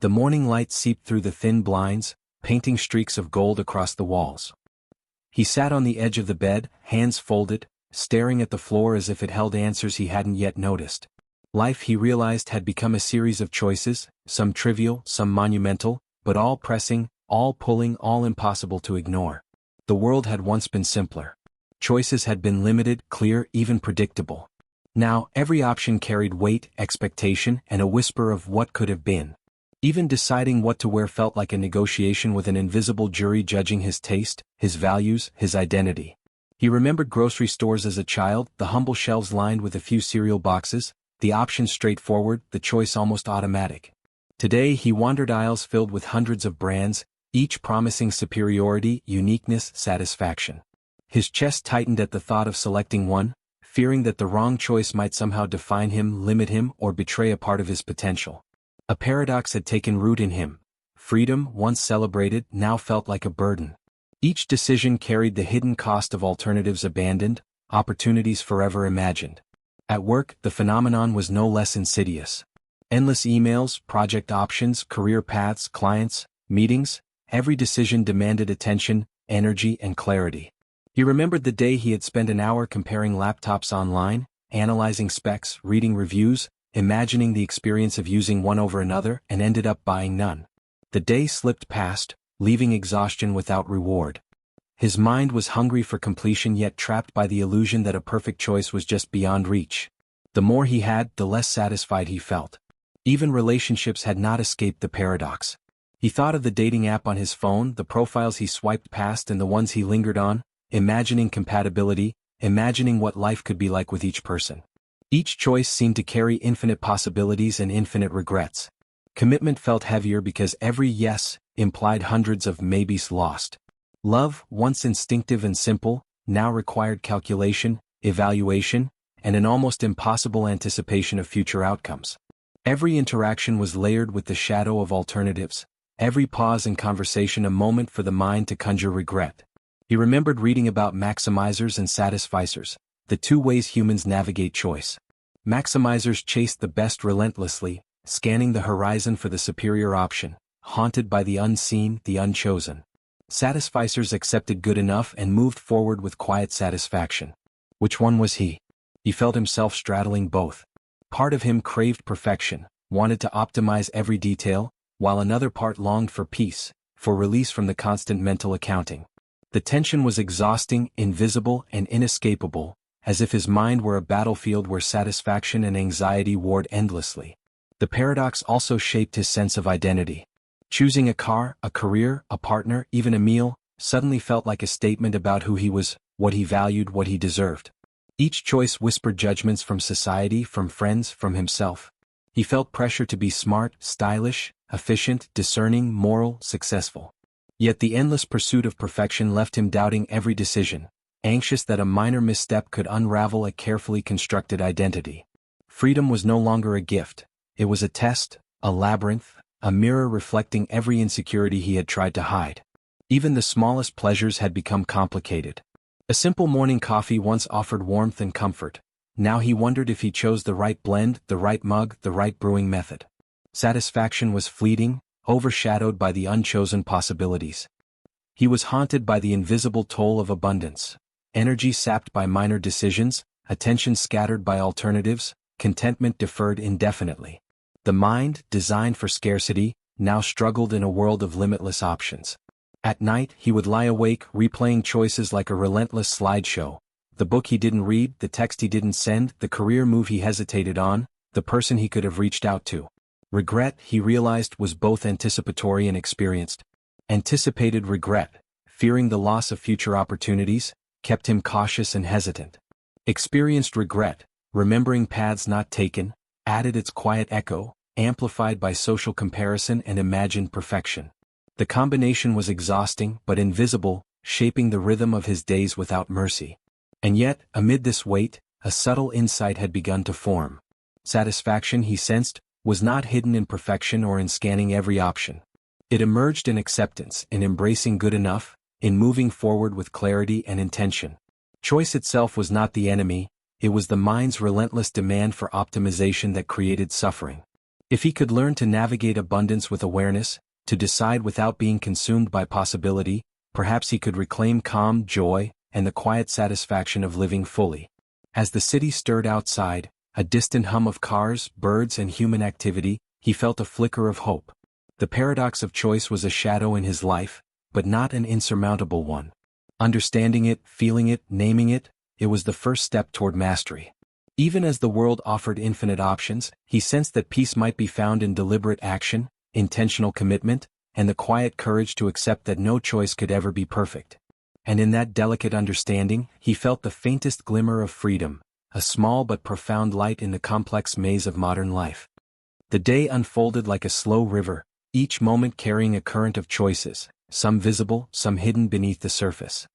The morning light seeped through the thin blinds, painting streaks of gold across the walls. He sat on the edge of the bed, hands folded, staring at the floor as if it held answers he hadn't yet noticed. Life, he realized, had become a series of choices, some trivial, some monumental, but all pressing, all pulling, all impossible to ignore. The world had once been simpler. Choices had been limited, clear, even predictable. Now, every option carried weight, expectation, and a whisper of what could have been. Even deciding what to wear felt like a negotiation with an invisible jury judging his taste, his values, his identity. He remembered grocery stores as a child, the humble shelves lined with a few cereal boxes, the options straightforward, the choice almost automatic. Today he wandered aisles filled with hundreds of brands, each promising superiority, uniqueness, satisfaction. His chest tightened at the thought of selecting one, fearing that the wrong choice might somehow define him, limit him, or betray a part of his potential. A paradox had taken root in him. Freedom, once celebrated, now felt like a burden. Each decision carried the hidden cost of alternatives abandoned, opportunities forever imagined. At work, the phenomenon was no less insidious. Endless emails, project options, career paths, clients, meetings, every decision demanded attention, energy, and clarity. He remembered the day he had spent an hour comparing laptops online, analyzing specs, reading reviews, imagining the experience of using one over another, and ended up buying none. The day slipped past, leaving exhaustion without reward. His mind was hungry for completion yet trapped by the illusion that a perfect choice was just beyond reach. The more he had, the less satisfied he felt. Even relationships had not escaped the paradox. He thought of the dating app on his phone, the profiles he swiped past and the ones he lingered on, imagining compatibility, imagining what life could be like with each person. Each choice seemed to carry infinite possibilities and infinite regrets. Commitment felt heavier because every yes implied hundreds of maybes lost. Love, once instinctive and simple, now required calculation, evaluation, and an almost impossible anticipation of future outcomes. Every interaction was layered with the shadow of alternatives, every pause in conversation a moment for the mind to conjure regret. He remembered reading about maximizers and satisficers, the two ways humans navigate choice. Maximizers chased the best relentlessly, scanning the horizon for the superior option, haunted by the unseen, the unchosen. Satisficers accepted good enough and moved forward with quiet satisfaction. Which one was he? He felt himself straddling both. Part of him craved perfection, wanted to optimize every detail, while another part longed for peace, for release from the constant mental accounting. The tension was exhausting, invisible, and inescapable, as if his mind were a battlefield where satisfaction and anxiety warred endlessly. The paradox also shaped his sense of identity. Choosing a car, a career, a partner, even a meal, suddenly felt like a statement about who he was, what he valued, what he deserved. Each choice whispered judgments from society, from friends, from himself. He felt pressure to be smart, stylish, efficient, discerning, moral, successful. Yet the endless pursuit of perfection left him doubting every decision, anxious that a minor misstep could unravel a carefully constructed identity. Freedom was no longer a gift. It was a test, a labyrinth, a mirror reflecting every insecurity he had tried to hide. Even the smallest pleasures had become complicated. A simple morning coffee once offered warmth and comfort. Now he wondered if he chose the right blend, the right mug, the right brewing method. Satisfaction was fleeting, overshadowed by the unchosen possibilities. He was haunted by the invisible toll of abundance. Energy sapped by minor decisions, attention scattered by alternatives, contentment deferred indefinitely. The mind, designed for scarcity, now struggled in a world of limitless options. At night, he would lie awake, replaying choices like a relentless slideshow. The book he didn't read, the text he didn't send, the career move he hesitated on, the person he could have reached out to. Regret, he realized, was both anticipatory and experienced. Anticipated regret, fearing the loss of future opportunities, kept him cautious and hesitant. Experienced regret, remembering paths not taken, added its quiet echo, amplified by social comparison and imagined perfection. The combination was exhausting but invisible, shaping the rhythm of his days without mercy. And yet, amid this weight, a subtle insight had begun to form. Satisfaction, he sensed, was not hidden in perfection or in scanning every option. It emerged in acceptance, in embracing good enough, in moving forward with clarity and intention. Choice itself was not the enemy, it was the mind's relentless demand for optimization that created suffering. If he could learn to navigate abundance with awareness, to decide without being consumed by possibility, perhaps he could reclaim calm, joy, and the quiet satisfaction of living fully. As the city stirred outside, a distant hum of cars, birds, and human activity, he felt a flicker of hope. The paradox of choice was a shadow in his life, but not an insurmountable one. Understanding it, feeling it, naming it, it was the first step toward mastery. Even as the world offered infinite options, he sensed that peace might be found in deliberate action, intentional commitment, and the quiet courage to accept that no choice could ever be perfect. And in that delicate understanding, he felt the faintest glimmer of freedom, a small but profound light in the complex maze of modern life. The day unfolded like a slow river, each moment carrying a current of choices, some visible, some hidden beneath the surface.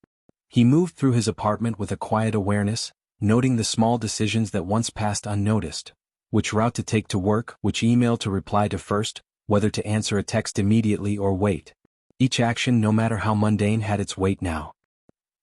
He moved through his apartment with a quiet awareness, noting the small decisions that once passed unnoticed. Which route to take to work, which email to reply to first, whether to answer a text immediately or wait. Each action, no matter how mundane, had its weight now.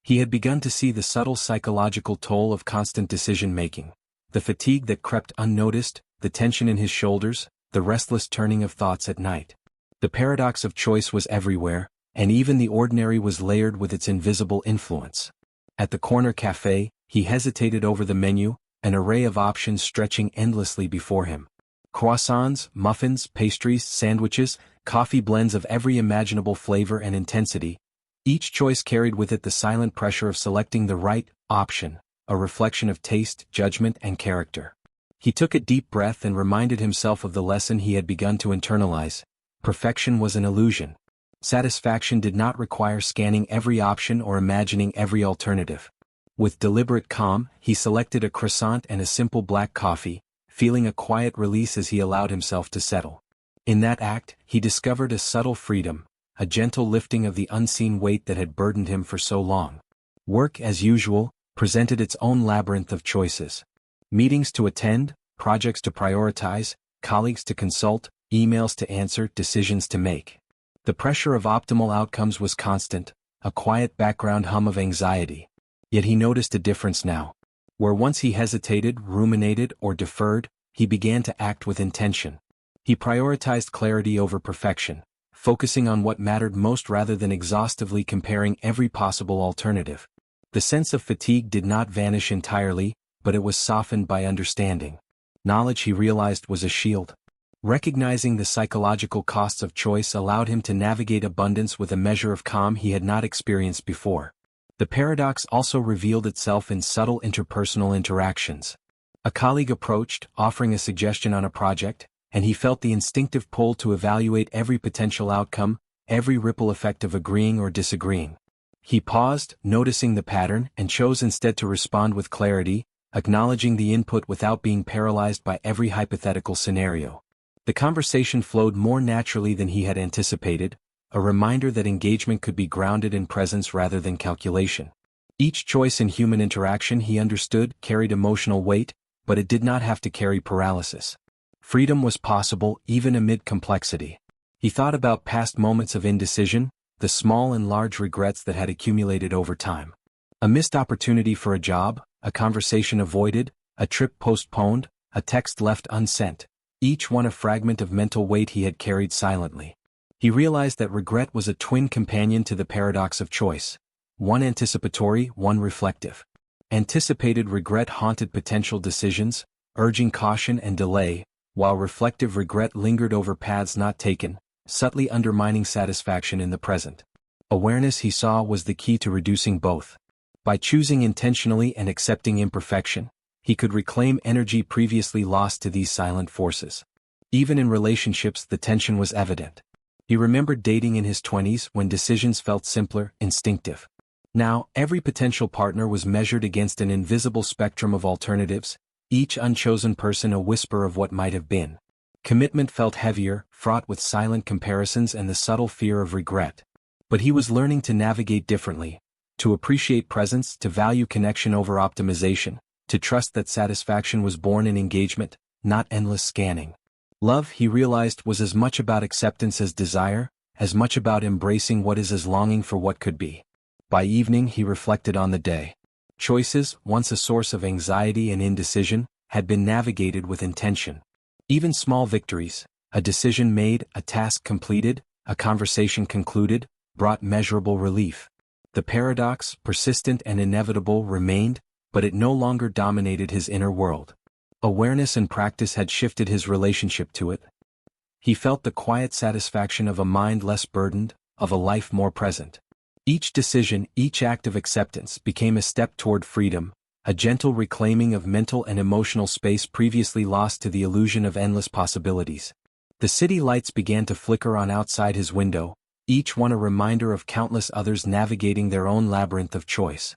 He had begun to see the subtle psychological toll of constant decision-making, the fatigue that crept unnoticed, the tension in his shoulders, the restless turning of thoughts at night. The paradox of choice was everywhere, and even the ordinary was layered with its invisible influence. At the corner cafe, he hesitated over the menu, an array of options stretching endlessly before him. Croissants, muffins, pastries, sandwiches, coffee blends of every imaginable flavor and intensity. Each choice carried with it the silent pressure of selecting the right option, a reflection of taste, judgment, and character. He took a deep breath and reminded himself of the lesson he had begun to internalize. Perfection was an illusion. Satisfaction did not require scanning every option or imagining every alternative. With deliberate calm, he selected a croissant and a simple black coffee, feeling a quiet release as he allowed himself to settle. In that act, he discovered a subtle freedom, a gentle lifting of the unseen weight that had burdened him for so long. Work, as usual, presented its own labyrinth of choices. Meetings to attend, projects to prioritize, colleagues to consult, emails to answer, decisions to make. The pressure of optimal outcomes was constant, a quiet background hum of anxiety. Yet he noticed a difference now. Where once he hesitated, ruminated, or deferred, he began to act with intention. He prioritized clarity over perfection, focusing on what mattered most rather than exhaustively comparing every possible alternative. The sense of fatigue did not vanish entirely, but it was softened by understanding. Knowledge, he realized, was a shield. Recognizing the psychological costs of choice allowed him to navigate abundance with a measure of calm he had not experienced before. The paradox also revealed itself in subtle interpersonal interactions. A colleague approached, offering a suggestion on a project, and he felt the instinctive pull to evaluate every potential outcome, every ripple effect of agreeing or disagreeing. He paused, noticing the pattern, and chose instead to respond with clarity, acknowledging the input without being paralyzed by every hypothetical scenario. The conversation flowed more naturally than he had anticipated, a reminder that engagement could be grounded in presence rather than calculation. Each choice in human interaction, he understood, carried emotional weight, but it did not have to carry paralysis. Freedom was possible even amid complexity. He thought about past moments of indecision, the small and large regrets that had accumulated over time. A missed opportunity for a job, a conversation avoided, a trip postponed, a text left unsent, each one a fragment of mental weight he had carried silently. He realized that regret was a twin companion to the paradox of choice, one anticipatory, one reflective. Anticipated regret haunted potential decisions, urging caution and delay, while reflective regret lingered over paths not taken, subtly undermining satisfaction in the present. Awareness, he saw, was the key to reducing both. By choosing intentionally and accepting imperfection, he could reclaim energy previously lost to these silent forces. Even in relationships, the tension was evident. He remembered dating in his 20s when decisions felt simpler, instinctive. Now, every potential partner was measured against an invisible spectrum of alternatives, each unchosen person a whisper of what might have been. Commitment felt heavier, fraught with silent comparisons and the subtle fear of regret. But he was learning to navigate differently, to appreciate presence, to value connection over optimization, to trust that satisfaction was born in engagement, not endless scanning. Love, he realized, was as much about acceptance as desire, as much about embracing what is as longing for what could be. By evening, he reflected on the day. Choices, once a source of anxiety and indecision, had been navigated with intention. Even small victories, a decision made, a task completed, a conversation concluded, brought measurable relief. The paradox, persistent and inevitable, remained, but it no longer dominated his inner world. Awareness and practice had shifted his relationship to it. He felt the quiet satisfaction of a mind less burdened, of a life more present. Each decision, each act of acceptance became a step toward freedom, a gentle reclaiming of mental and emotional space previously lost to the illusion of endless possibilities. The city lights began to flicker on outside his window, each one a reminder of countless others navigating their own labyrinth of choice.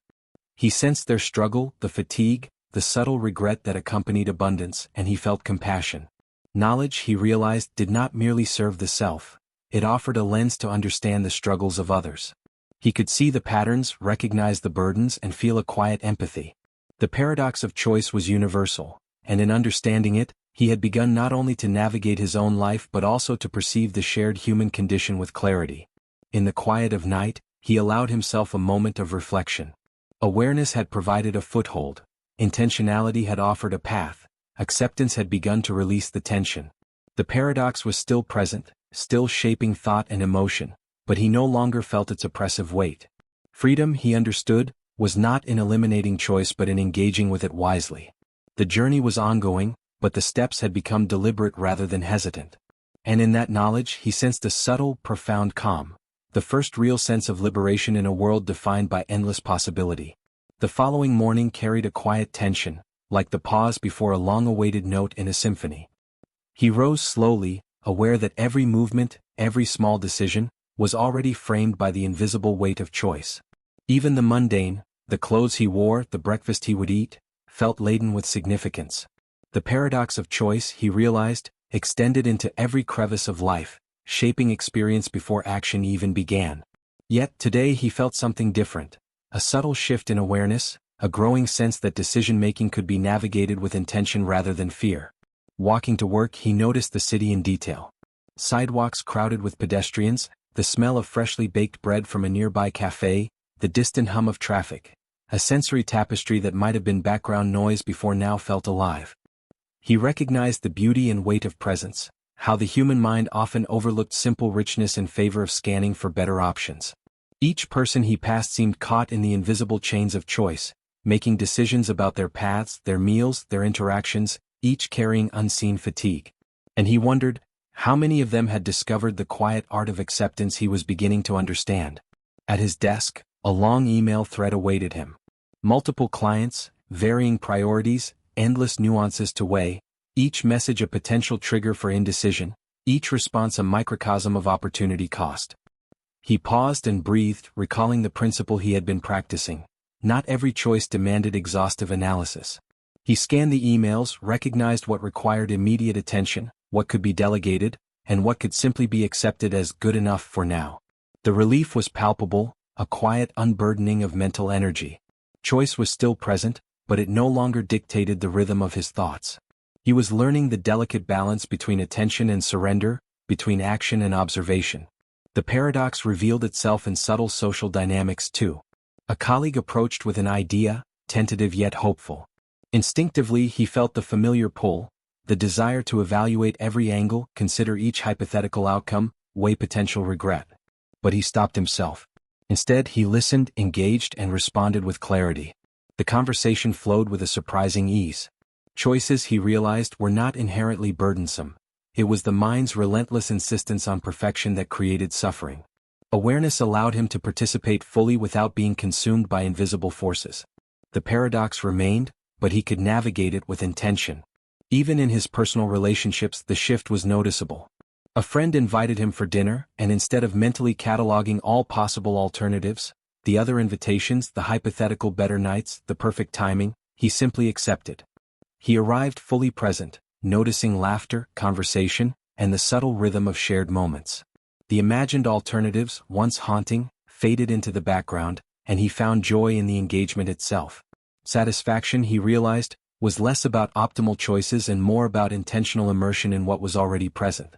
He sensed their struggle, the fatigue, the subtle regret that accompanied abundance, and he felt compassion. Knowledge, he realized, did not merely serve the self, it offered a lens to understand the struggles of others. He could see the patterns, recognize the burdens, and feel a quiet empathy. The paradox of choice was universal, and in understanding it, he had begun not only to navigate his own life but also to perceive the shared human condition with clarity. In the quiet of night, he allowed himself a moment of reflection. Awareness had provided a foothold, intentionality had offered a path, acceptance had begun to release the tension. The paradox was still present, still shaping thought and emotion, but he no longer felt its oppressive weight. Freedom, he understood, was not in eliminating choice but in engaging with it wisely. The journey was ongoing, but the steps had become deliberate rather than hesitant. And in that knowledge he sensed a subtle, profound calm, the first real sense of liberation in a world defined by endless possibility. The following morning carried a quiet tension, like the pause before a long-awaited note in a symphony. He rose slowly, aware that every movement, every small decision, was already framed by the invisible weight of choice. Even the mundane, the clothes he wore, the breakfast he would eat, felt laden with significance. The paradox of choice, he realized, extended into every crevice of life, shaping experience before action even began. Yet today he felt something different, a subtle shift in awareness, a growing sense that decision-making could be navigated with intention rather than fear. Walking to work, he noticed the city in detail. Sidewalks crowded with pedestrians, the smell of freshly baked bread from a nearby cafe, the distant hum of traffic, a sensory tapestry that might have been background noise before now felt alive. He recognized the beauty and weight of presence, how the human mind often overlooked simple richness in favor of scanning for better options. Each person he passed seemed caught in the invisible chains of choice, making decisions about their paths, their meals, their interactions, each carrying unseen fatigue. And he wondered, how many of them had discovered the quiet art of acceptance he was beginning to understand. At his desk, a long email thread awaited him. Multiple clients, varying priorities, endless nuances to weigh, each message a potential trigger for indecision, each response a microcosm of opportunity cost. He paused and breathed, recalling the principle he had been practicing. Not every choice demanded exhaustive analysis. He scanned the emails, recognized what required immediate attention, what could be delegated, and what could simply be accepted as good enough for now. The relief was palpable, a quiet unburdening of mental energy. Choice was still present, but it no longer dictated the rhythm of his thoughts. He was learning the delicate balance between attention and surrender, between action and observation. The paradox revealed itself in subtle social dynamics too. A colleague approached with an idea, tentative yet hopeful. Instinctively he felt the familiar pull, the desire to evaluate every angle, consider each hypothetical outcome, weigh potential regret. But he stopped himself. Instead he listened, engaged, and responded with clarity. The conversation flowed with a surprising ease. Choices, he realized, were not inherently burdensome. It was the mind's relentless insistence on perfection that created suffering. Awareness allowed him to participate fully without being consumed by invisible forces. The paradox remained, but he could navigate it with intention. Even in his personal relationships the shift was noticeable. A friend invited him for dinner, and instead of mentally cataloging all possible alternatives, the other invitations, the hypothetical better nights, the perfect timing, he simply accepted. He arrived fully present, noticing laughter, conversation, and the subtle rhythm of shared moments. The imagined alternatives, once haunting, faded into the background, and he found joy in the engagement itself. Satisfaction, he realized, was less about optimal choices and more about intentional immersion in what was already present.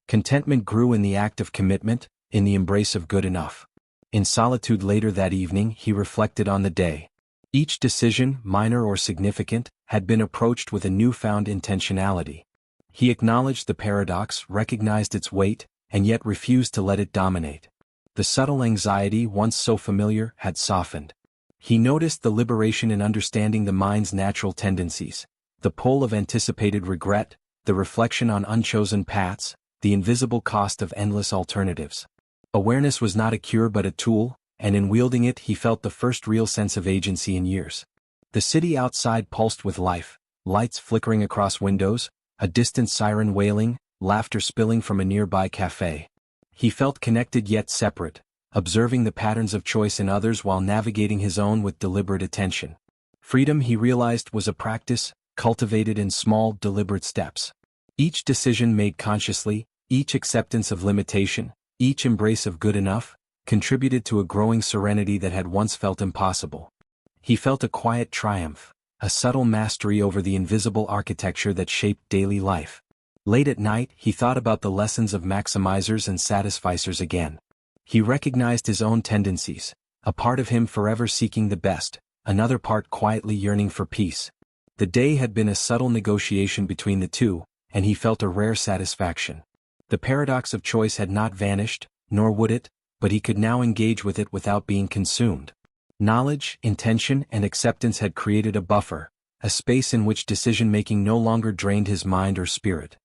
Contentment grew in the act of commitment, in the embrace of good enough. In solitude later that evening he reflected on the day. Each decision, minor or significant, had been approached with a newfound intentionality. He acknowledged the paradox, recognized its weight, and yet refused to let it dominate. The subtle anxiety, once so familiar, had softened. He noticed the liberation in understanding the mind's natural tendencies, the pull of anticipated regret, the reflection on unchosen paths, the invisible cost of endless alternatives. Awareness was not a cure but a tool, and in wielding it he felt the first real sense of agency in years. The city outside pulsed with life, lights flickering across windows, a distant siren wailing, laughter spilling from a nearby cafe. He felt connected yet separate, observing the patterns of choice in others while navigating his own with deliberate attention. Freedom, he realized, was a practice, cultivated in small, deliberate steps. Each decision made consciously, each acceptance of limitation, each embrace of good enough, contributed to a growing serenity that had once felt impossible. He felt a quiet triumph, a subtle mastery over the invisible architecture that shaped daily life. Late at night, he thought about the lessons of maximizers and satisficers again. He recognized his own tendencies, a part of him forever seeking the best, another part quietly yearning for peace. The day had been a subtle negotiation between the two, and he felt a rare satisfaction. The paradox of choice had not vanished, nor would it, but he could now engage with it without being consumed. Knowledge, intention, and acceptance had created a buffer, a space in which decision-making no longer drained his mind or spirit.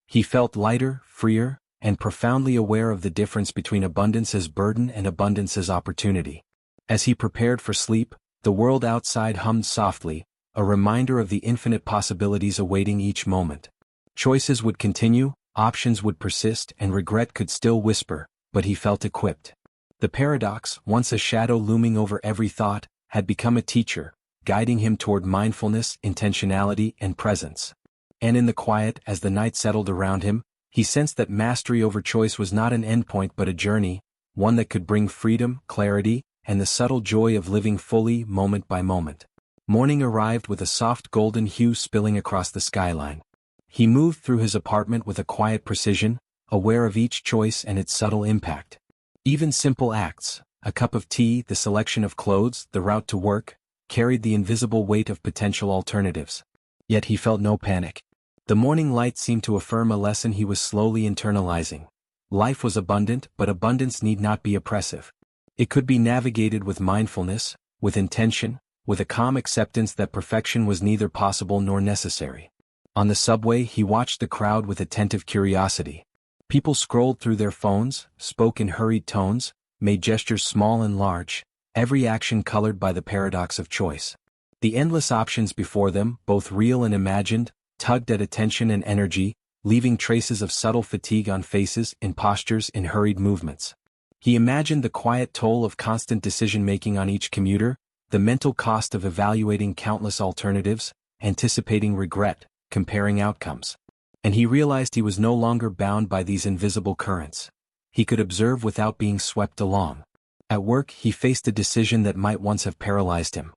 He felt lighter, freer, and profoundly aware of the difference between abundance as burden and abundance as opportunity. As he prepared for sleep, the world outside hummed softly, a reminder of the infinite possibilities awaiting each moment. Choices would continue, options would persist, and regret could still whisper, but he felt equipped. The paradox, once a shadow looming over every thought, had become a teacher, guiding him toward mindfulness, intentionality, and presence. And in the quiet, as the night settled around him, he sensed that mastery over choice was not an endpoint but a journey, one that could bring freedom, clarity, and the subtle joy of living fully, moment by moment. Morning arrived with a soft golden hue spilling across the skyline. He moved through his apartment with a quiet precision, aware of each choice and its subtle impact. Even simple acts, a cup of tea, the selection of clothes, the route to work, carried the invisible weight of potential alternatives. Yet he felt no panic. The morning light seemed to affirm a lesson he was slowly internalizing. Life was abundant, but abundance need not be oppressive. It could be navigated with mindfulness, with intention, with a calm acceptance that perfection was neither possible nor necessary. On the subway, he watched the crowd with attentive curiosity. People scrolled through their phones, spoke in hurried tones, made gestures small and large, every action colored by the paradox of choice. The endless options before them, both real and imagined, tugged at attention and energy, leaving traces of subtle fatigue on faces, in postures, in hurried movements. He imagined the quiet toll of constant decision-making on each commuter, the mental cost of evaluating countless alternatives, anticipating regret, comparing outcomes. And he realized he was no longer bound by these invisible currents. He could observe without being swept along. At work, he faced a decision that might once have paralyzed him.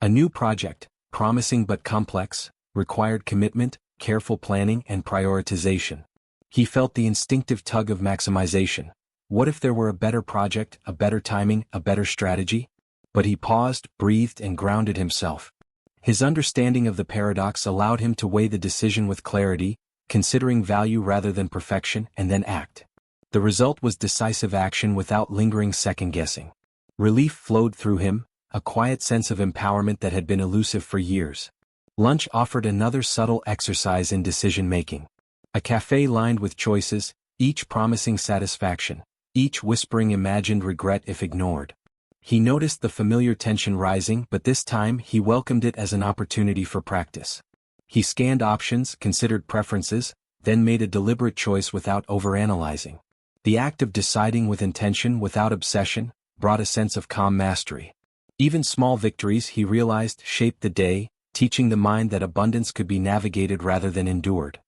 A new project, promising but complex, required commitment, careful planning, and prioritization. He felt the instinctive tug of maximization. What if there were a better project, a better timing, a better strategy? But he paused, breathed, and grounded himself. His understanding of the paradox allowed him to weigh the decision with clarity, considering value rather than perfection, and then act. The result was decisive action without lingering second-guessing. Relief flowed through him, a quiet sense of empowerment that had been elusive for years. Lunch offered another subtle exercise in decision-making. A cafe lined with choices, each promising satisfaction, each whispering imagined regret if ignored. He noticed the familiar tension rising, but this time he welcomed it as an opportunity for practice. He scanned options, considered preferences, then made a deliberate choice without overanalyzing. The act of deciding with intention without obsession brought a sense of calm mastery. Even small victories, he realized, shaped the day, teaching the mind that abundance could be navigated rather than endured.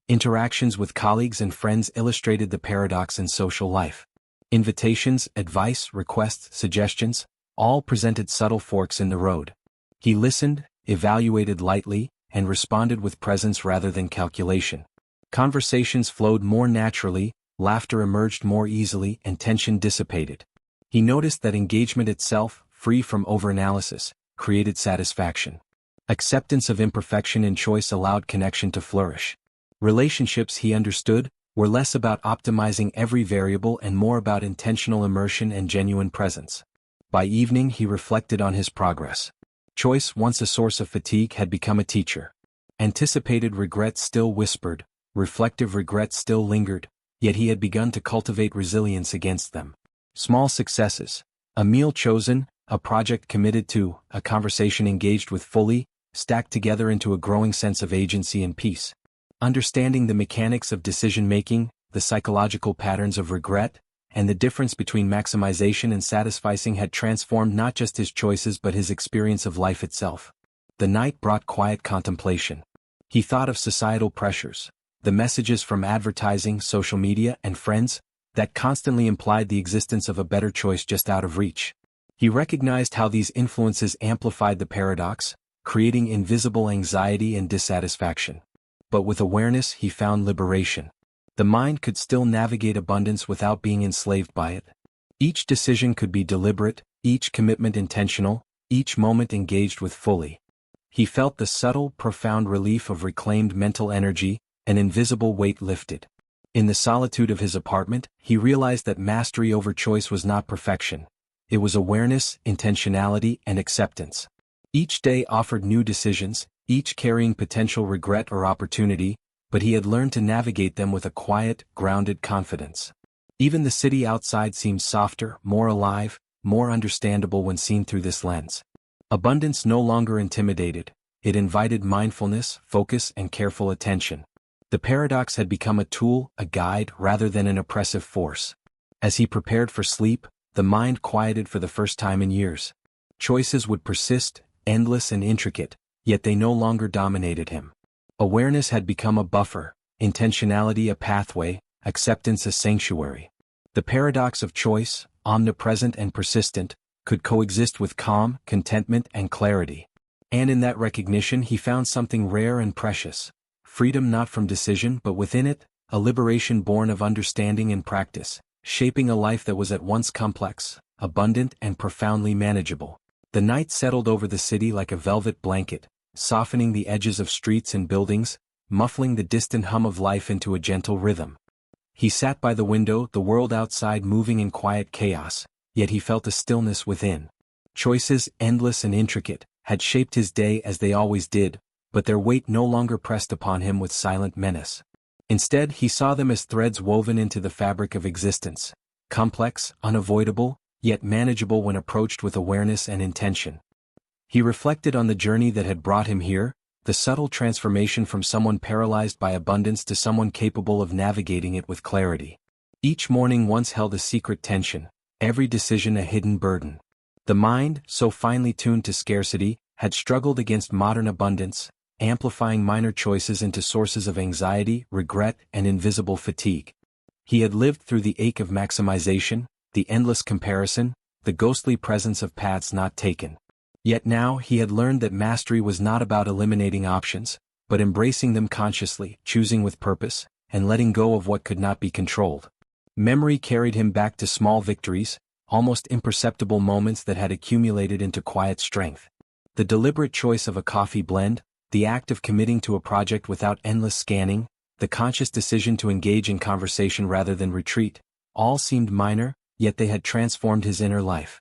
Interactions with colleagues and friends illustrated the paradox in social life. Invitations, advice, requests, suggestions, all presented subtle forks in the road. He listened, evaluated lightly, and responded with presence rather than calculation. Conversations flowed more naturally, laughter emerged more easily, and tension dissipated. He noticed that engagement itself, free from overanalysis, created satisfaction. Acceptance of imperfection in choice allowed connection to flourish. Relationships, he understood, were less about optimizing every variable and more about intentional immersion and genuine presence. By evening he reflected on his progress. Choice, once a source of fatigue, had become a teacher. Anticipated regret still whispered, reflective regret still lingered, yet he had begun to cultivate resilience against them. Small successes, a meal chosen, a project committed to, a conversation engaged with fully, stacked together into a growing sense of agency and peace. Understanding the mechanics of decision-making, the psychological patterns of regret, and the difference between maximization and satisficing had transformed not just his choices but his experience of life itself. The night brought quiet contemplation. He thought of societal pressures, the messages from advertising, social media, and friends, that constantly implied the existence of a better choice just out of reach. He recognized how these influences amplified the paradox, creating invisible anxiety and dissatisfaction. But with awareness he found liberation. The mind could still navigate abundance without being enslaved by it. Each decision could be deliberate, each commitment intentional, each moment engaged with fully. He felt the subtle, profound relief of reclaimed mental energy, an invisible weight lifted. In the solitude of his apartment, he realized that mastery over choice was not perfection. It was awareness, intentionality, and acceptance. Each day offered new decisions, each carrying potential regret or opportunity, but he had learned to navigate them with a quiet, grounded confidence. Even the city outside seemed softer, more alive, more understandable when seen through this lens. Abundance no longer intimidated, it invited mindfulness, focus, and careful attention. The paradox had become a tool, a guide, rather than an oppressive force. As he prepared for sleep, the mind quieted for the first time in years. Choices would persist, endless and intricate, yet they no longer dominated him. Awareness had become a buffer, intentionality a pathway, acceptance a sanctuary. The paradox of choice, omnipresent and persistent, could coexist with calm, contentment, and clarity. And in that recognition he found something rare and precious. Freedom not from decision but within it, a liberation born of understanding and practice, shaping a life that was at once complex, abundant, and profoundly manageable. The night settled over the city like a velvet blanket, softening the edges of streets and buildings, muffling the distant hum of life into a gentle rhythm. He sat by the window, the world outside moving in quiet chaos, yet he felt a stillness within. Choices, endless and intricate, had shaped his day as they always did, but their weight no longer pressed upon him with silent menace. Instead he saw them as threads woven into the fabric of existence, complex, unavoidable, yet manageable when approached with awareness and intention. He reflected on the journey that had brought him here, the subtle transformation from someone paralyzed by abundance to someone capable of navigating it with clarity. Each morning once held a secret tension, every decision a hidden burden. The mind, so finely tuned to scarcity, had struggled against modern abundance, amplifying minor choices into sources of anxiety, regret, and invisible fatigue. He had lived through the ache of maximization, the endless comparison, the ghostly presence of paths not taken. Yet now he had learned that mastery was not about eliminating options, but embracing them consciously, choosing with purpose, and letting go of what could not be controlled. Memory carried him back to small victories, almost imperceptible moments that had accumulated into quiet strength. The deliberate choice of a coffee blend, the act of committing to a project without endless scanning, the conscious decision to engage in conversation rather than retreat, all seemed minor, yet they had transformed his inner life.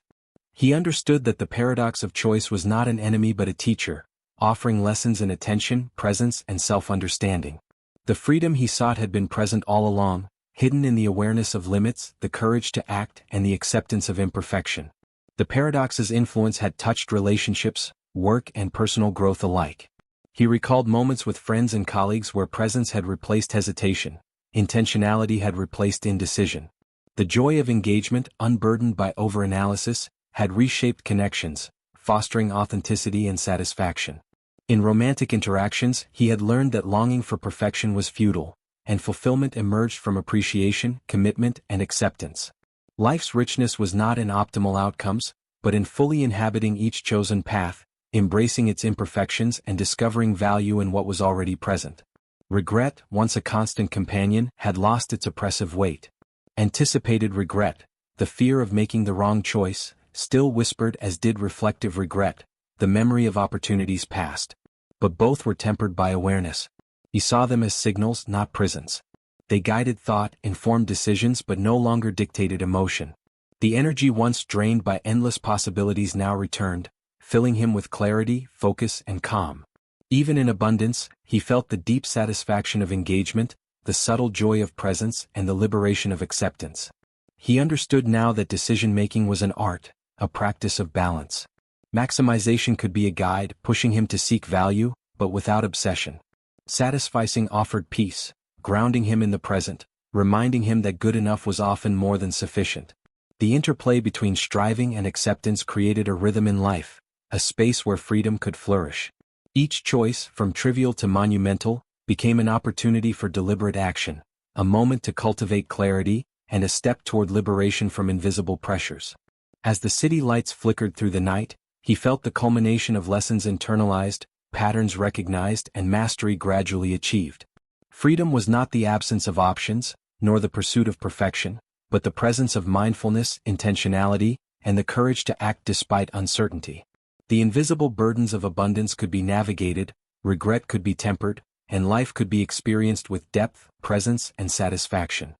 He understood that the paradox of choice was not an enemy but a teacher, offering lessons in attention, presence, and self-understanding. The freedom he sought had been present all along, hidden in the awareness of limits, the courage to act, and the acceptance of imperfection. The paradox's influence had touched relationships, work, and personal growth alike. He recalled moments with friends and colleagues where presence had replaced hesitation, intentionality had replaced indecision. The joy of engagement, unburdened by overanalysis, had reshaped connections, fostering authenticity and satisfaction. In romantic interactions, he had learned that longing for perfection was futile, and fulfillment emerged from appreciation, commitment, and acceptance. Life's richness was not in optimal outcomes, but in fully inhabiting each chosen path, embracing its imperfections and discovering value in what was already present. Regret, once a constant companion, had lost its oppressive weight. Anticipated regret, the fear of making the wrong choice, still whispered as did reflective regret, the memory of opportunities past. But both were tempered by awareness. He saw them as signals, not prisons. They guided thought, informed decisions but no longer dictated emotion. The energy once drained by endless possibilities now returned, filling him with clarity, focus, and calm. Even in abundance, he felt the deep satisfaction of engagement, the subtle joy of presence, and the liberation of acceptance. He understood now that decision-making was an art, a practice of balance. Maximization could be a guide, pushing him to seek value, but without obsession. Satisficing offered peace, grounding him in the present, reminding him that good enough was often more than sufficient. The interplay between striving and acceptance created a rhythm in life, a space where freedom could flourish. Each choice, from trivial to monumental, became an opportunity for deliberate action, a moment to cultivate clarity, and a step toward liberation from invisible pressures. As the city lights flickered through the night, he felt the culmination of lessons internalized, patterns recognized, and mastery gradually achieved. Freedom was not the absence of options, nor the pursuit of perfection, but the presence of mindfulness, intentionality, and the courage to act despite uncertainty. The invisible burdens of abundance could be navigated, regret could be tempered, and life could be experienced with depth, presence, and satisfaction.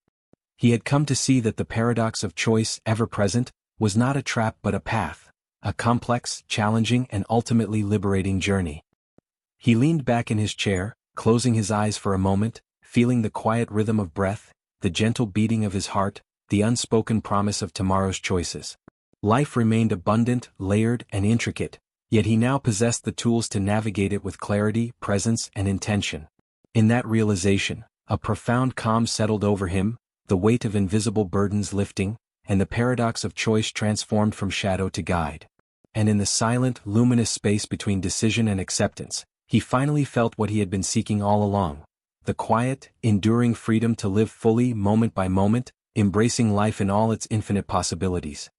He had come to see that the paradox of choice, ever present, was not a trap but a path, a complex, challenging, and ultimately liberating journey. He leaned back in his chair, closing his eyes for a moment, feeling the quiet rhythm of breath, the gentle beating of his heart, the unspoken promise of tomorrow's choices. Life remained abundant, layered, and intricate, yet he now possessed the tools to navigate it with clarity, presence, and intention. In that realization, a profound calm settled over him, the weight of invisible burdens lifting, and the paradox of choice transformed from shadow to guide. And in the silent, luminous space between decision and acceptance, he finally felt what he had been seeking all along: the quiet, enduring freedom to live fully moment by moment, embracing life in all its infinite possibilities.